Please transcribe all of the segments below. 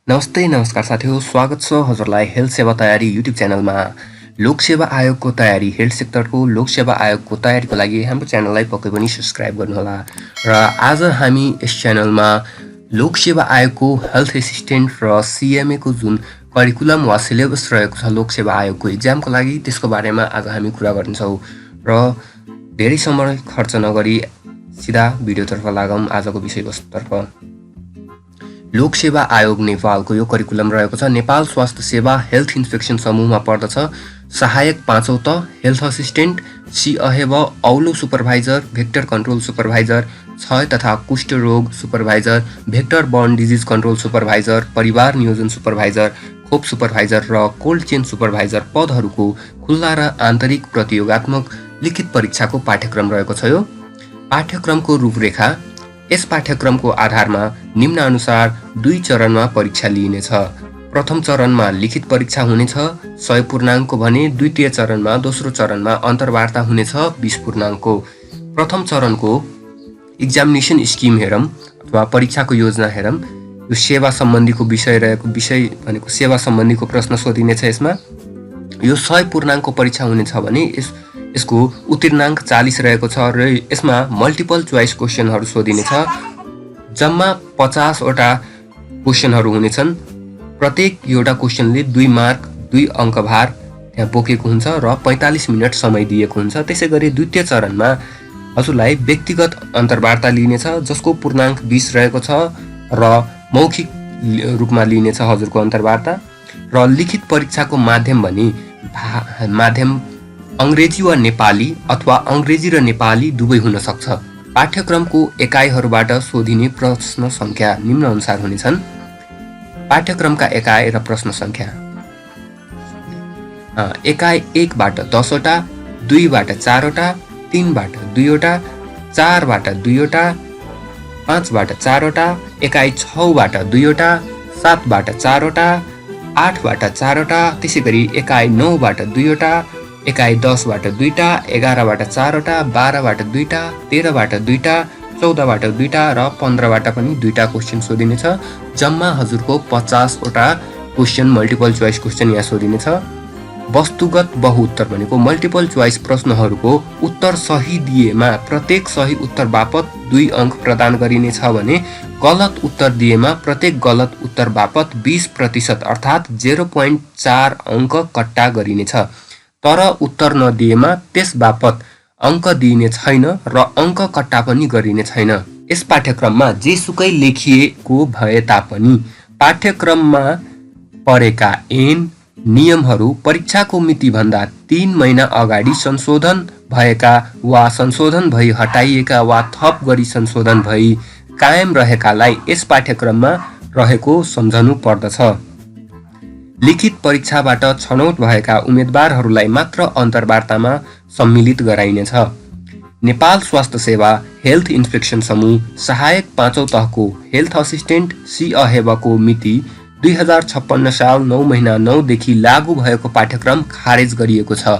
नमस्ते नमस्कार साथीहरू, स्वागत छ हजुरलाई हेल्थ सेवा तयारी युट्युब च्यानलमा। लोकसेवा आयोगको तयारी, हेल्थ सेक्टरको लोकसेवा आयोगको तयारीको लागि हाम्रो च्यानललाई पक्कै पनि सब्स्क्राइब गर्नुहोला। र आज हामी यस च्यानलमा लोकसेवा आयोगको हेल्थ एसिस्टेन्ट र सिएमए को जुन करिकुलम वा सिलेबस रहेको छ लोकसेवा आयोगको एक्जामको लागि, त्यसको बारेमा आज हामी कुरा गर्नेछौँ। र धेरै समय खर्च नगरी सिधा भिडियोतर्फ लागौँ। आजको विषयवस्तुतर्फ लोकसेवा आयोग नेपालको यो करिकुलम रहेको छ। नेपाल स्वास्थ्य सेवा हेल्थ इन्स्पेक्सन समूहमा पर्दछ। सहायक पाँचौं त हेल्थ असिस्टेन्ट, सी अहेब औलो सुपरभाइजर, भेक्टर कन्ट्रोल सुपरभाइजर, क्षय तथा कुष्ठ रोग supervisor, vector burn disease control supervisor, परिवार नियोजन सुपरभाइजर, खोप सुपरभाइजर र कोल्ड चेन सुपरभाइजर पदहरूको खुल्ला र आन्तरिक प्रतियोगात्मक लिखित परीक्षाको पाठ्यक्रम रहेको छ। यो पाठ्यक्रमको रूपरेखा, यस पाठ्यक्रमको आधारमा निम्नानुसार 2 चरणमा परीक्षा लिइनेछ। प्रथम चरणमा लिखित परीक्षा हुनेछ 100 पूर्णाङ्कको भने द्वितीय चरणमा दोस्रो चरणमा अन्तर्वार्ता हुनेछ 20 पूर्णाङ्कको। प्रथम चरणको एक्जामिनेसन स्किम हेरौँ अथवा परीक्षाको योजना हेरौँ। यो सेवा सम्बन्धीको विषय रहेको, विषय भनेको सेवा सम्बन्धीको प्रश्न सोधिनेछ। यसमा यो 100 पूर्णाङ्कको परीक्षा हुनेछ भने यसको उत्तीर्णाङ्क 40 रहेको छ र यसमा मल्टिपल चोइस क्वेसनहरू सोधिनेछ। जम्मा 50 वटा क्वेसनहरू हुनेछन्। प्रत्येक एउटा क्वेसनले 2 मार्क 2 अङ्कभार त्यहाँ बोकेको हुन्छ र 45 मिनट समय दिएको हुन्छ। त्यसै गरी द्वितीय चरणमा हजुरलाई व्यक्तिगत अन्तर्वार्ता लिइनेछ, जसको पूर्णाङ्क 20 रहेको छ र मौखिक रूपमा लिइनेछ हजुरको अन्तर्वार्ता। र लिखित परीक्षाको माध्यम भने माध्यम अङ्ग्रेजी वा नेपाली अथवा अङ्ग्रेजी र नेपाली दुवै हुन सक्छ। पाठ्यक्रमको एकाइहरूबाट सोधिने प्रश्न सङ्ख्या निम्नअनुसार हुनेछन्। पाठ्यक्रमका एकाइ र प्रश्न सङ्ख्या: एकाइ 1 बाट 10 वटा, 2 बाट 4 वटा, 3 बाट 2 वटा, 4 बाट 2 वटा, 5 बाट 4 वटा, एकाइ 6 बाट 2 वटा, 7 बाट 4 वटा, 8 बाट 4 वटा, त्यसै गरी एकाइ 9 बाट 2 वटा, एकाइ 10 बाट 2टा, 11 बाट 4 वटा, 12 बाट 2टा, 13 बाट 2टा, 14 बाट 2टा र 15 बाट पनि 2टा क्वेसन सोधिनेछ। जम्मा हजुरको 50 वटा क्वेसन मल्टिपल चोइस क्वेसन यहाँ सोधिनेछ। वस्तुगत बहुउत्तर भनेको मल्टिपल चोइस प्रश्नहरूको उत्तर सही दिएमा प्रत्येक सही उत्तर बापत 2 अङ्क प्रदान गरिनेछ भने गलत उत्तर दिएमा प्रत्येक गलत उत्तर बापत 20% अर्थात् 0.4 अङ्क कट्टा गरिनेछ। तर उत्तर नदिएमा त्यस बापत अङ्क दिइने छैन र अङ्क कट्टा पनि गरिने छैन। यस पाठ्यक्रममा जेसुकै लेखिएको भए तापनि पाठ्यक्रममा परेका ऐन नियमहरू परीक्षाको मितिभन्दा 3 महिना अगाडि संशोधन भएका वा संशोधन भई हटाइएका वा थप गरी संशोधन भई कायम रहेकालाई यस पाठ्यक्रममा रहेको सम्झनु पर्दछ। लिखित परीक्षाबाट छनौट भएका उम्मेदवारहरूलाई मात्र अन्तर्वार्तामा सम्मिलित गराइनेछ। नेपाल स्वास्थ्य सेवा हेल्थ इन्स्पेक्सन समूह सहायक पाँचौं तहको हेल्थ असिस्टेन्ट सी अहेबको मिति 2056 साल 9 महिना 9 देखि लागू भएको पाठ्यक्रम खारेज गरिएको छ।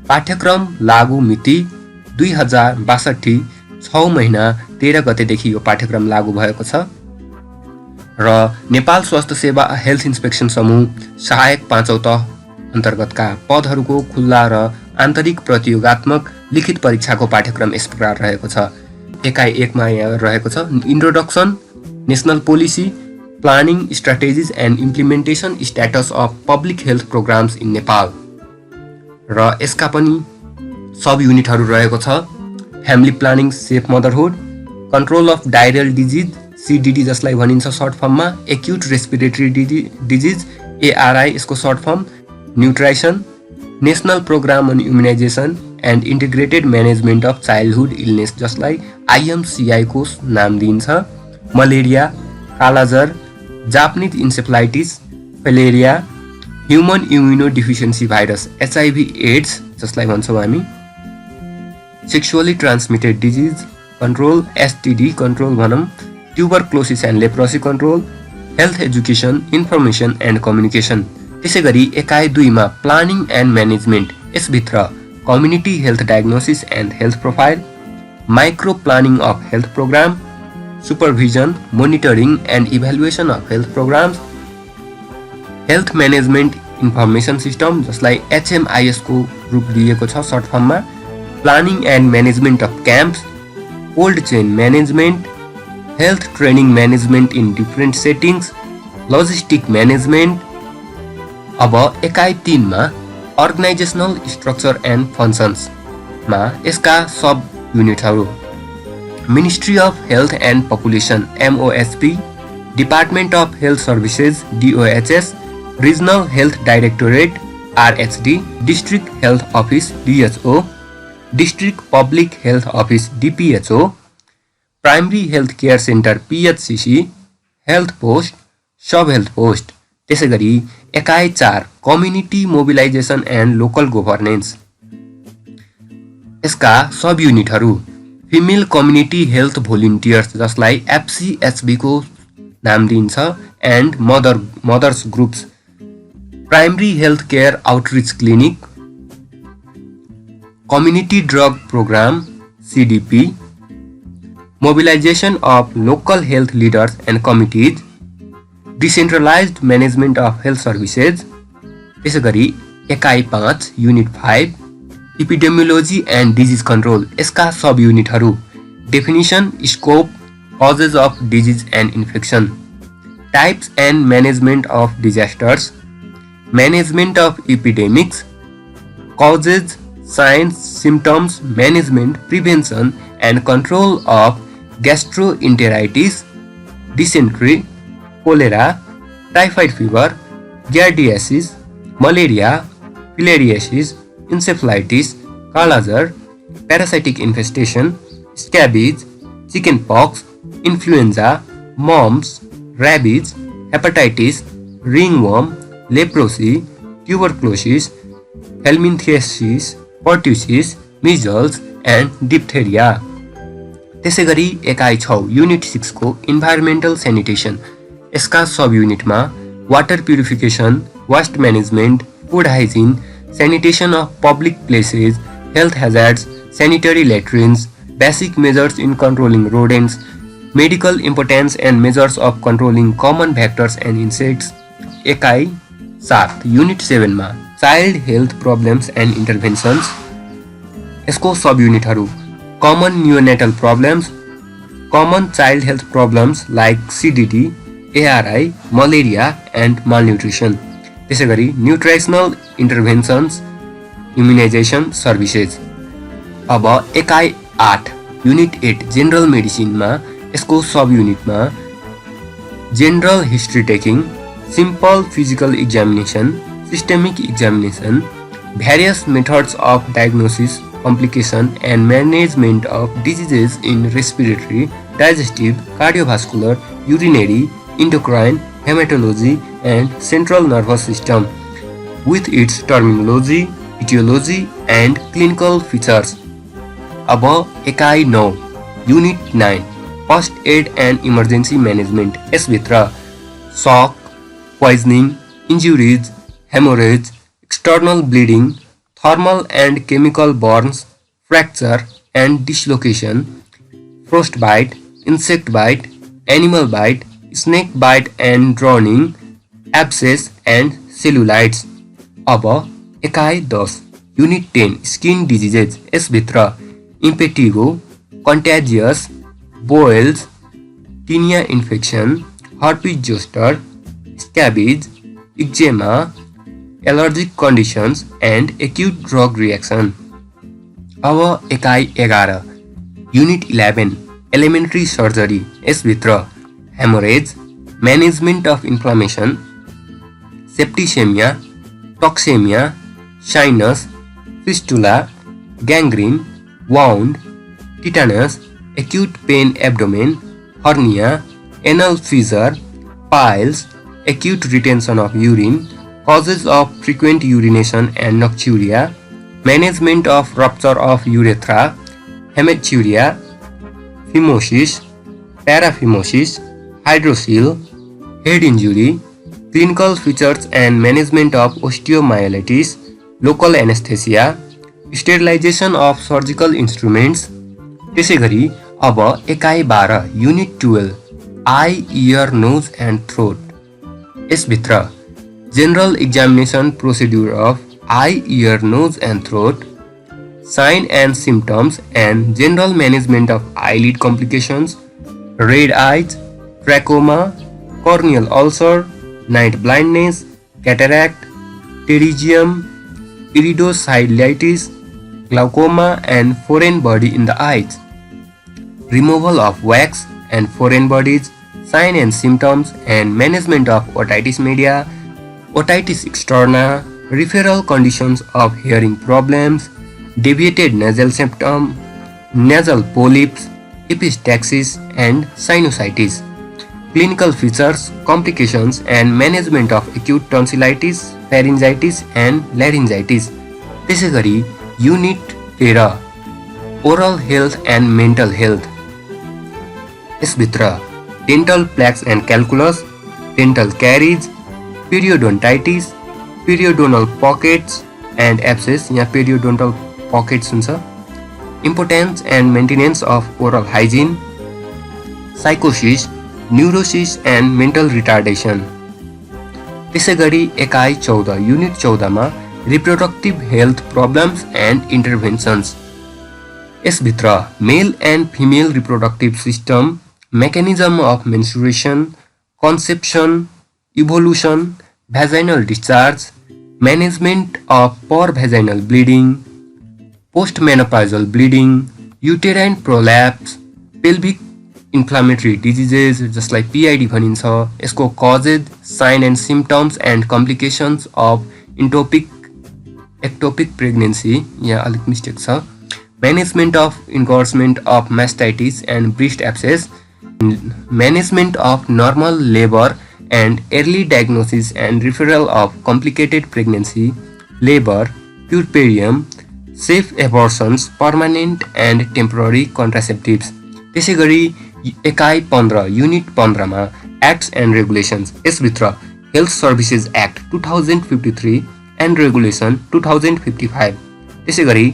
पाठ्यक्रम लागू मिति 2062 6 महिना 13 गतेदेखि यो पाठ्यक्रम लागू भएको छ। र नेपाल स्वास्थ्य सेवा हेल्थ इन्स्पेक्सन समूह सहायक पाँचौं तह अन्तर्गतका पदहरूको खुल्ला र आन्तरिक प्रतियोगात्मक लिखित परीक्षाको पाठ्यक्रम यस प्रकार रहेको छ। एकाइ 1 मा यहाँ रहेको छ introduction, national policy, planning, strategies and implementation, status of public health programmes in Nepal. र यसका पनि सब युनिटहरू रहेको छ। Family planning safe motherhood, control of diarrhoeal disease CDD जसलाई भनिन्छ सर्ट फर्ममा, एक्युट रेस्पिरेटरी डिजिज ARI यसको short form, nutrition, national programme on immunisation and integrated management of childhood illness जसलाई IMCI को नाम दिइन्छ, malaria, kala-azar, Japanese encephalitis, filaria, human immuno deficiency virus HIV AIDS जसलाई भन्छौँ हामी, sexually transmitted disease control STD control भनौँ, tuberculosis and leprosy control, health education, information and communication. त्यसै गरी एकाइ 2 मा प्लानिङ एन्ड म्यानेजमेन्ट, यसभित्र community health diagnosis and health profile, micro planning of health programme, supervision, monitoring and evaluation of health programs, health management information system जसलाई HMIS को रूप दिएको छ सर्ट फर्ममा, planning and management of camps, cold chain management, health training management in different settings, logistic management. अब एकाइ 3 मा organisational structure and functions मा यसका सब युनिटहरू: ministry of health and population MOSP, department of health services DOHS, regional health directorate RHD, district health office DHO, district public health office DPHO, primary health care centre PHCC, health post, sub health post. त्यसैगरी एकाइ 4 community mobilisation and local governance. यसका sub युनिटहरू: female community health volunteers जसलाई FCHB को नाम दिइन्छ and mothers groups, primary health care outreach clinic, community drug programme CDP, mobilisation of local health leaders and committees, decentralised management of health services. त्यसैगरी एकाइ 5 unit 5 epidemiology and disease control. यसका sub युनिटहरू: definition, scope, causes of disease and infection, types and management of disasters, management of epidemics, causes, signs, symptoms, management, prevention and control of gastroenteritis, dysentery, cholera, typhoid fever, giardiasis, malaria, filariasis, encephalitis, kala-azar, parasitic infestation, scabies, chicken pox, influenza, mumps, rabies, hepatitis, ringworm, leprosy, tuberculosis, helminthiasis, pertussis, measles and diphtheria. त्यसैगरी एकाइ 6 unit 6 को environmental sanitation. यसका sub युनिटमा water purification, waste management, food hygiene, sanitation of public places, health hazards, sanitary latrines, basic measures in controlling rodents, medical importance and measures of controlling common vectors and insects। एकाइ 7 unit 7 मा child health problems and interventions. यसको sub युनिटहरू: common neonatal problems, common child health problems like CDD, ARI, malaria and malnutrition. त्यसैगरी nutritional interventions, immunisation services. अब एकाइ 8 unit 8 general मेडिसिनमा यसको sub युनिटमा general history taking, simple physical examination, systemic examination, various methods of diagnosis, complication and management of diseases in respiratory, digestive, cardiovascular, urinary, endocrine, hematology and central nervous system with its terminology, etiology and clinical features। अब एकाइ 9 unit 9 first aid and emergency management. यसभित्र shock, poisoning, injuries, haemorrhage, external bleeding, thermal and chemical burns, fracture and dislocation, frostbite, insect bite, animal bite, snake bite and drowning, abscess and cellulitis. अब एकाइ 10 unit 10 skin diseases. यसभित्र impetigo, contagious, boils, tinea infection, herpes zoster, scabies, eczema, allergic conditions and acute drug reaction. अब एकाइ 11 unit 11 alimentary surgery. यसभित्र haemorrhage, management of inflammation, septicaemia, toxaemia, sinus, fistula, gangrene, wound, tetanus, acute pain abdomen, hernia, anal fissure, piles, acute retention of urine, causes of frequent urination and nocturia, management of rupture of urethra, haematuria, phimosis, paraphimosis, hydrocele, head injury, clinical features and management of osteomyelitis, local anaesthesia, sterilisation of surgical instruments. त्यसैगरी अब एकाइ 12 unit 12 eye, ear, nose and throat. यसभित्र General examination procedure of eye, ear, nose and throat, sign and symptoms and general management of eyelid complications, red eyes, trachoma, corneal ulcer, night blindness, cataract, pterygium, iridocyclitis, glaucoma and foreign body in the eyes, removal of wax and foreign bodies, sign and symptoms and management of otitis media, otitis externa, referral conditions of hearing problems, deviated nasal septum, nasal polyps, epistaxis and sinusitis, clinical features, complications and management of acute tonsillitis, pharyngitis and laryngitis. त्यसैगरी unit 13 oral health and mental health, यसभित्र dental plaques and calculus, dental caries, periodontitis, periodontal pockets and abscess, यहाँ periodontal pockets हुन्छ, importance and maintenance of oral hygiene, साइकोसिस, neurosis and mental retardation. त्यसैगरी एकाइ 14 unit 14 मा reproductive health problems and interventions, यसभित्र male and female reproductive system, mechanism of menstruation, conception, evolution, vaginal discharge, management of per-vaginal bleeding, post-menopausal bleeding, uterine prolapse, pelvic inflammatory diseases जसलाई PID भनिन्छ, यसको causes, sign and symptoms and complications of ectopic pregnancy, यहाँ अलिक mistake छ, management of engorgement of mastitis and breast abscess, management of normal labor and early diagnosis and referral of complicated pregnancy, labor, puerperium, safe abortions, permanent and temporary contraceptives. त्यसैगरी एकाइ 15 unit 15 मा acts and regulations, यसभित्र health services act 2053 and regulation 2055, त्यसैगरी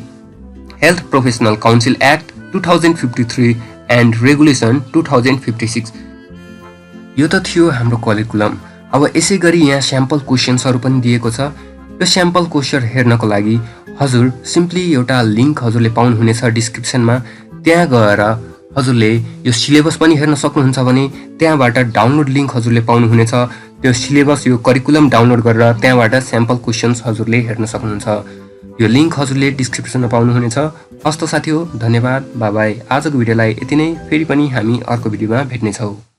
health professional council act 2053 and regulation 2056। यो त थियो हाम्रो curriculum. अब यसै गरी यहाँ स्याम्पल क्वेसन्सहरू पनि दिएको छ। यो स्याम्पल क्वेसन हेर्नको लागि हजुर सिम्पली एउटा लिङ्क हजुरले पाउनुहुनेछ डिस्क्रिप्सनमा, त्यहाँ गएर हजुरले यो सिलेबस पनि हेर्न सक्नुहुन्छ भने त्यहाँबाट डाउनलोड लिङ्क हजुरले पाउनुहुनेछ। त्यो सिलेबस यो करिकुलम डाउनलोड गरेर त्यहाँबाट स्याम्पल क्वेसन्स हजुरले हेर्न सक्नुहुन्छ। यो लिङ्क हजुरले डिस्क्रिप्सनमा पाउनुहुनेछ। हस्त साथी हो, धन्यवाद, बाई बाई। आजको भिडियोलाई यति नै, फेरि पनि हामी अर्को भिडियोमा भेट्नेछौँ।